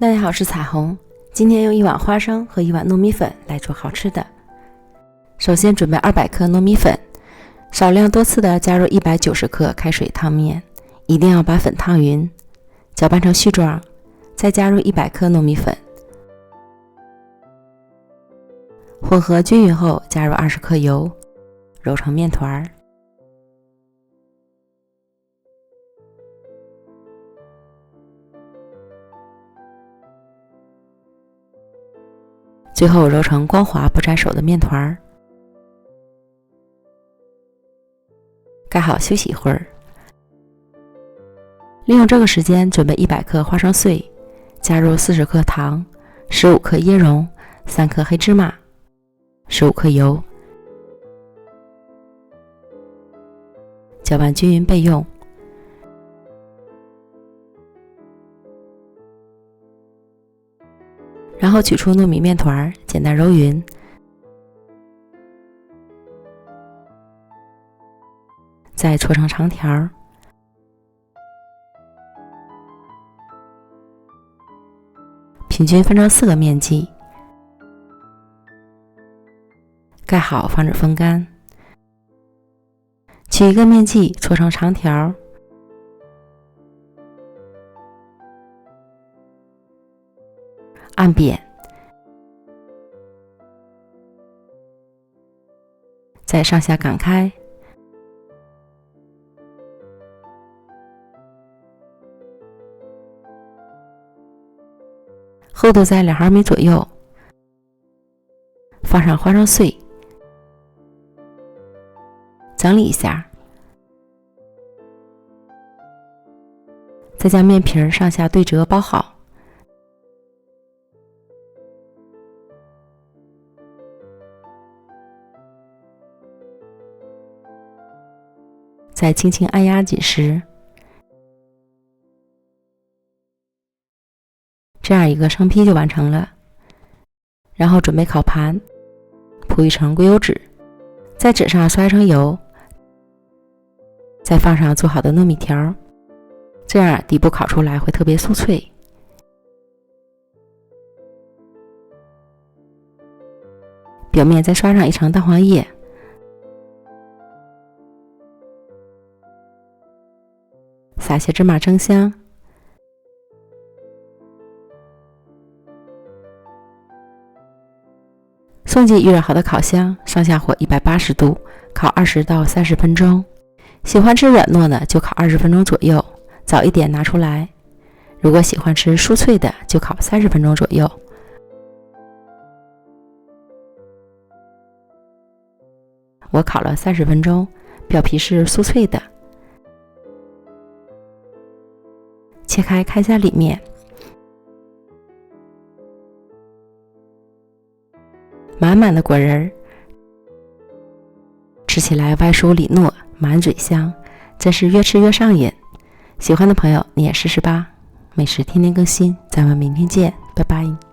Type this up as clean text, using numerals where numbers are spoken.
大家好，我是彩虹。今天用1碗花生和1碗糯米粉来做好吃的。首先准备200克糯米粉，少量多次的加入190克开水烫面，一定要把粉烫匀，搅拌成絮状，再加入100克糯米粉，混合均匀后加入20克油，揉成面团。最后揉成光滑不粘手的面团，盖好休息一会儿。利用这个时间准备100克花生碎，加入40克糖、15克椰蓉、3克黑芝麻、15克油，搅拌均匀备用。然后取出糯米面团，简单揉匀，再搓成长条，平均分成4个面剂，盖好防止风干。取一个面剂搓成长条，按扁，再上下擀开，厚度在2毫米左右，放上花生碎，整理一下，再将面皮上下对折包好。再轻轻按压紧实，这样一个生坯就完成了。然后准备烤盘，铺一层硅油纸，在纸上刷一层油，再放上做好的糯米条，这样底部烤出来会特别酥脆。表面再刷上一层蛋黄液，撒些芝麻蒸香，送进预热好的烤箱，上下火180度，烤20到30分钟。喜欢吃软糯的就烤20分钟左右，早一点拿出来。如果喜欢吃酥脆的，就烤30分钟左右。我烤了30分钟，表皮是酥脆的。切开看一下里面，满满的果仁儿，吃起来外酥里糯，满嘴香，真是越吃越上瘾。喜欢的朋友你也试试吧。美食天天更新，咱们明天见，拜拜。